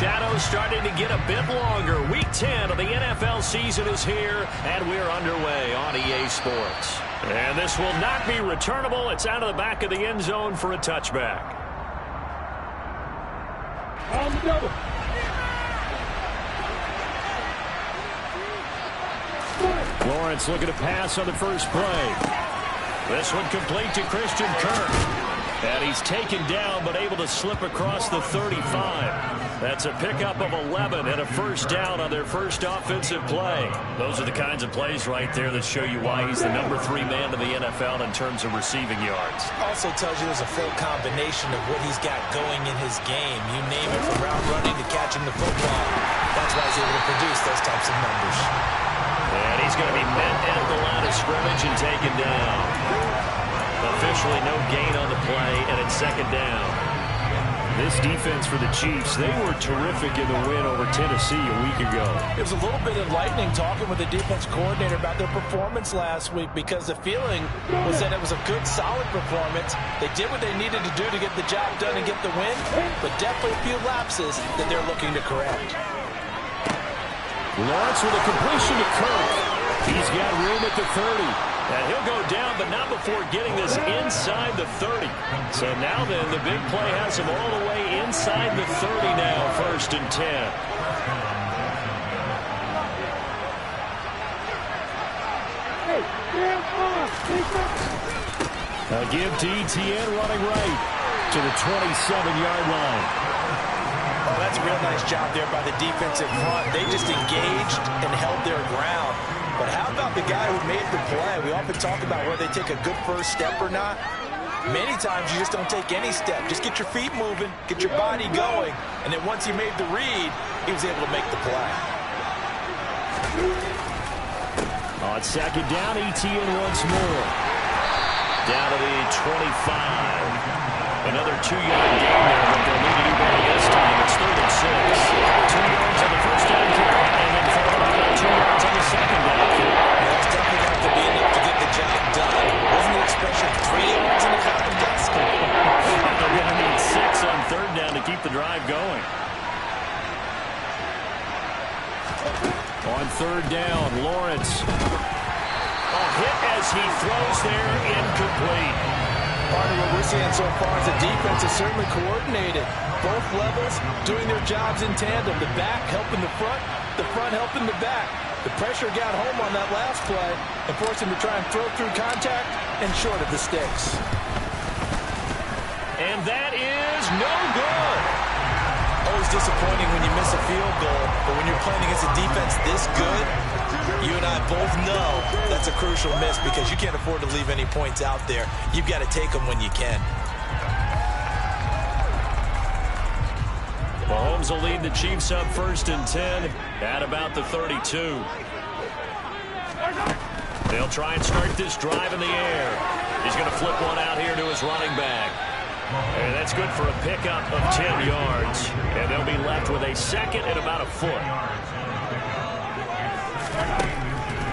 shadows starting to get a bit longer. Week 10 of the NFL season is here, and we're underway on EA Sports. And this will not be returnable. It's out of the back of the end zone for a touchback. On the double. Lawrence looking to pass on the first play. This one complete to Christian Kirk. And he's taken down but able to slip across the 35. That's a pickup of 11 and a first down on their first offensive play. Those are the kinds of plays right there that show you why he's the number 3 man in the NFL in terms of receiving yards. Also tells you there's a full combination of what he's got going in his game. You name it, from route running to catching the football. That's why he's able to produce those types of numbers. And he's going to be met at the line of scrimmage and taken down. Officially no gain on the play, and it's second down. This defense for the Chiefs, they were terrific in the win over Tennessee a week ago. It was a little bit enlightening talking with the defense coordinator about their performance last week, because the feeling was that it was a good, solid performance. They did what they needed to do to get the job done and get the win, but definitely a few lapses that they're looking to correct. Lawrence with a completion to Kirk. He's got room at the 30. And he'll go down, but not before getting this inside the 30. So now then, the big play has him all the way inside the 30 now, 1st and 10. A give to Etienne running right to the 27-yard line. Oh, that's a real nice job there by the defensive front. They just engaged and held their ground. But how about the guy who made the play? We often talk about whether they take a good first step or not. Many times you just don't take any step. Just get your feet moving, get your body going, and then once he made the read, he was able to make the play. On second down, Etienne once more. Down to the 25. Another 2-yard gain there, but they'll need to do better this time. It's 3rd and 6. 2 yards on the first down carry, and then followed up by 2 yards on the second down carry. That's definitely got to be enough to get the job done. Wasn't the expression 3 yards in the cotton dust? They're going to need 6 on 3rd down to keep the drive going. On 3rd down, Lawrence. A hit as he throws there, incomplete. Part of what we're seeing so far is the defense is certainly coordinated. Both levels doing their jobs in tandem. The back helping the front helping the back. The pressure got home on that last play and forced him to try and throw through contact and short of the sticks. And that is no good. Always disappointing when you miss a field goal, but when you're playing against a defense this good, you and I both know that's a crucial miss, because you can't afford to leave any points out there. You've got to take them when you can. Mahomes will lead the Chiefs up 1st and 10 at about the 32. They'll try and start this drive in the air. He's going to flip one out here to his running back. And that's good for a pickup of 10 yards. And they'll be left with a 2nd and about a foot.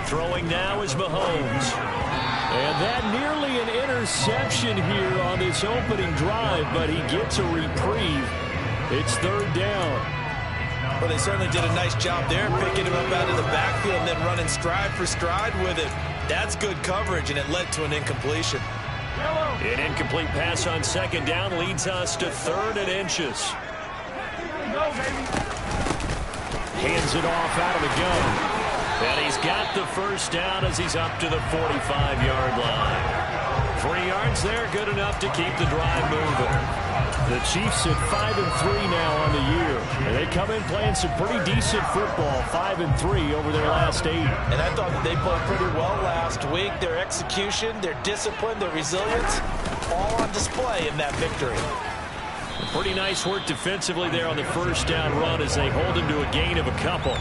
Throwing now is Mahomes. And that nearly an interception here on this opening drive, but he gets a reprieve. It's 3rd down. Well, they certainly did a nice job there, picking him up out of the backfield and then running stride for stride with it. That's good coverage, and it led to an incompletion. An incomplete pass on 2nd down leads us to 3rd and inches. Hands it off out of the gun. And he's got the first down as he's up to the 45-yard line. 3 yards there, good enough to keep the drive moving. The Chiefs at 5-3 now on the year. And they come in playing some pretty decent football, 5-3 over their last 8. And I thought that they played pretty well last week. Their execution, their discipline, their resilience, all on display in that victory. Pretty nice work defensively there on the first down run as they hold him to a gain of a couple.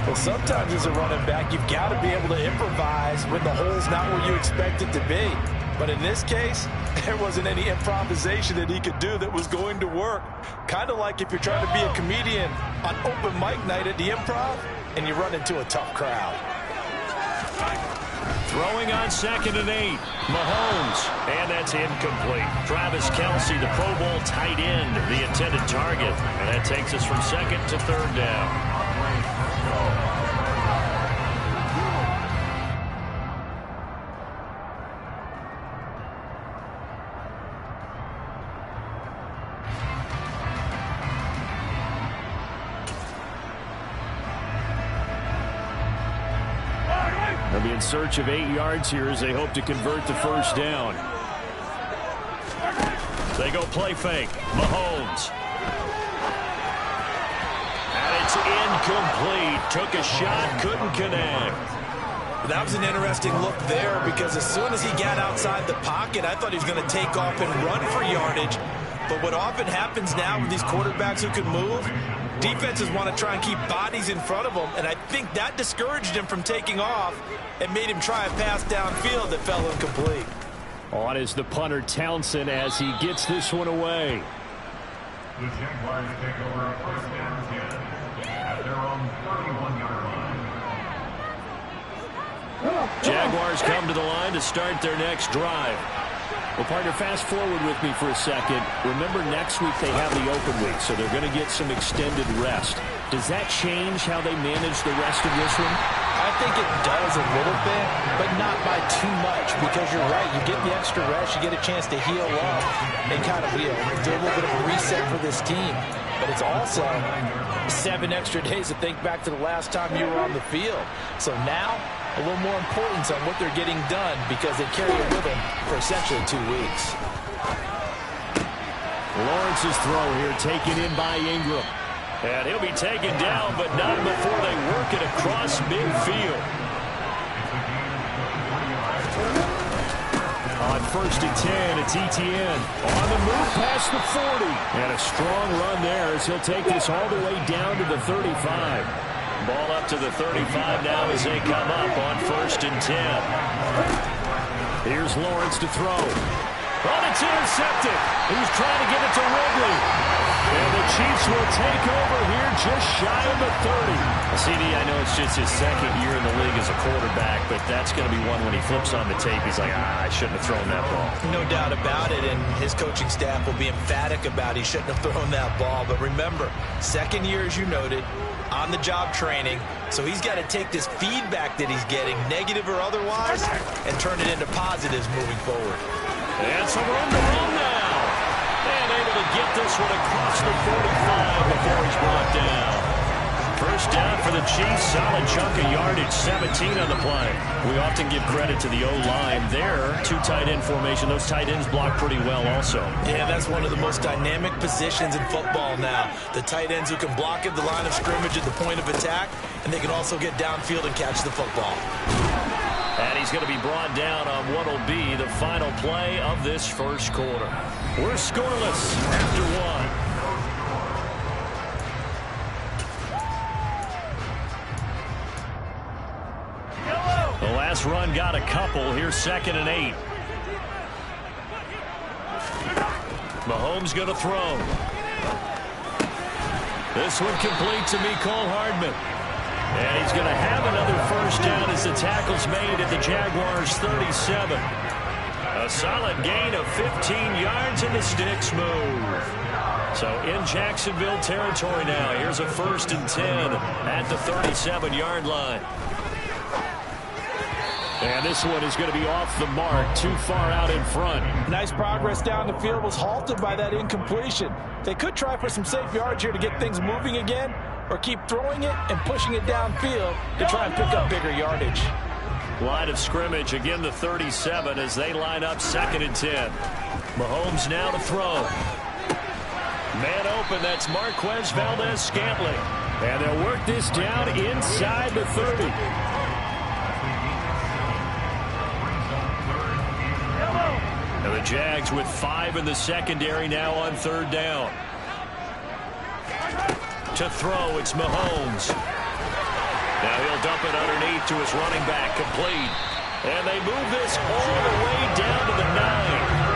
Well, sometimes as a running back, you've got to be able to improvise when the hole's not where you expect it to be. But in this case, there wasn't any improvisation that he could do that was going to work. Kind of like if you're trying to be a comedian on open mic night at the Improv and you run into a tough crowd. Throwing on 2nd and 8. Mahomes. And that's incomplete. Travis Kelce, the Pro Bowl tight end, the intended target. And that takes us from 2nd to 3rd down. They'll be in search of 8 yards here as they hope to convert the first down. They go play fake. Mahomes. And it's incomplete. Took a shot, couldn't connect. That was an interesting look there because as soon as he got outside the pocket, I thought he was going to take off and run for yardage. But what often happens now with these quarterbacks who can move, defenses want to try and keep bodies in front of them, and I think that discouraged him from taking off and made him try a pass downfield that fell incomplete. On is the punter Townsend as he gets this one away. The Jaguars take over a 1st and 10 at their own 31-yard line. Jaguars come to the line to start their next drive. Well, partner, fast forward with me for a second. Remember, next week they have the open week, so they're going to get some extended rest. Does that change how they manage the rest of this one? I think it does a little bit, but not by too much, because you're right. You get the extra rest, you get a chance to heal up and kind of do a little bit of a reset for this team. But it's also 7 extra days to think back to the last time you were on the field. So now, a little more importance on what they're getting done because they carry it with them for essentially 2 weeks. Lawrence's throw here taken in by Ingram. And he'll be taken down, but not before they work it across midfield. On 1st and 10, it's Etienne. On the move past the 40. And a strong run there as he'll take this all the way down to the 35. Ball up to the 35 now as they come up on 1st and 10. Here's Lawrence to throw. Oh, it's intercepted. He was trying to get it to Ridley. And the Chiefs will take over here just shy of the 30. CD, I know it's just his 2nd year in the league as a quarterback, but that's going to be one when he flips on the tape. He's like, I shouldn't have thrown that ball. No doubt about it, and his coaching staff will be emphatic about he shouldn't have thrown that ball. But remember, 2nd year, as you noted, on-the-job training, so he's got to take this feedback that he's getting, negative or otherwise, and turn it into positives moving forward. And some room to run now. And able to get this one across the 45 before he's brought down. First down for the Chiefs. Solid chunk of yardage, 17 on the play. We often give credit to the O-line there. 2 tight end formation. Those tight ends block pretty well also. Yeah, that's one of the most dynamic positions in football now. The tight ends who can block at the line of scrimmage at the point of attack, and they can also get downfield and catch the football. And he's going to be brought down on what will be the final play of this first quarter. We're scoreless after 1. The last run got a couple. Here's 2nd and 8. Mahomes going to throw. This one complete to Mecole Hardman. And he's going to have another first down as the tackle's made at the Jaguars' 37. A solid gain of 15 yards and the sticks move. So in Jacksonville territory now. Here's a 1st and 10 at the 37-yard line. And this one is going to be off the mark, too far out in front. Nice progress down the field, was halted by that incompletion. They could try for some safe yards here to get things moving again, or keep throwing it and pushing it downfield to try and pick up bigger yardage. Line of scrimmage, again the 37 as they line up 2nd and 10. Mahomes now to throw. Man open, that's Marquez Valdes-Scantling. And they'll work this down inside the 30. And the Jags with 5 in the secondary now on 3rd down. To throw, it's Mahomes. Now he'll dump it underneath to his running back, complete. And they move this all the way down to the 9.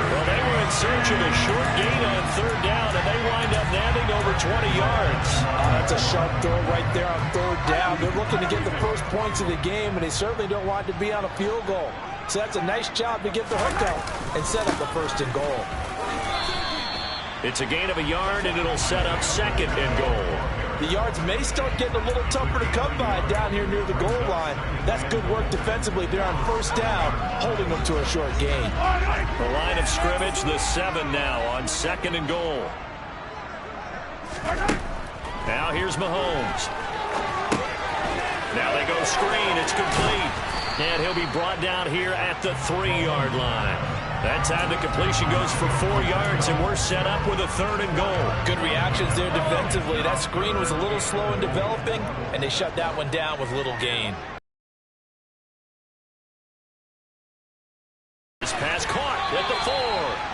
Well, they were in search of a short gain on third down, and they wind up nabbing over 20 yards. That's a sharp throw right there on third down. They're looking to get the first points of the game, and they certainly don't want it to be on a field goal. So that's a nice job to get the hook out and set up the first and goal. It's a gain of a yard, and it'll set up second and goal. The yards may start getting a little tougher to come by down here near the goal line. That's good work defensively there on first down, holding them to a short gain. The line of scrimmage, the 7 now on second and goal. Now here's Mahomes. Now they go screen. It's complete. And he'll be brought down here at the 3-yard line. That time the completion goes for 4 yards, and we're set up with a third and goal. Good reactions there defensively. That screen was a little slow in developing, and they shut that one down with little gain. This pass caught at the 4.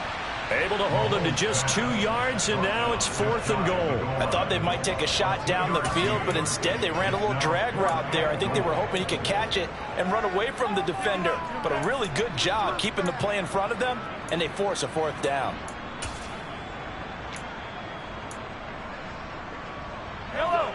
Able to hold him to just 2 yards, and now it's 4th and goal. I thought they might take a shot down the field, but instead they ran a little drag route there. I think they were hoping he could catch it and run away from the defender. But a really good job keeping the play in front of them, and they force a 4th down. Hello.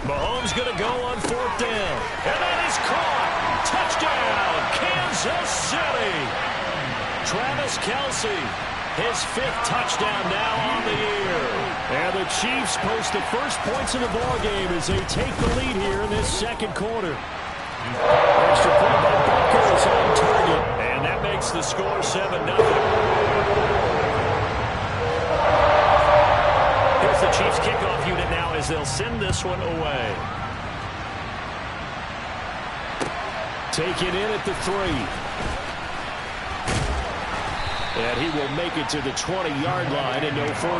Mahomes going to go on 4th down. And that is caught. Touchdown, Kansas City. Travis Kelce, his 5th touchdown now on the year. And the Chiefs post the first points of the ballgame as they take the lead here in this second quarter. Extra point by Butker is on target. And that makes the score 7-0. Here's the Chiefs kickoff unit now as they'll send this one away. Taken in at the 3. And he will make it to the 20-yard line and no further.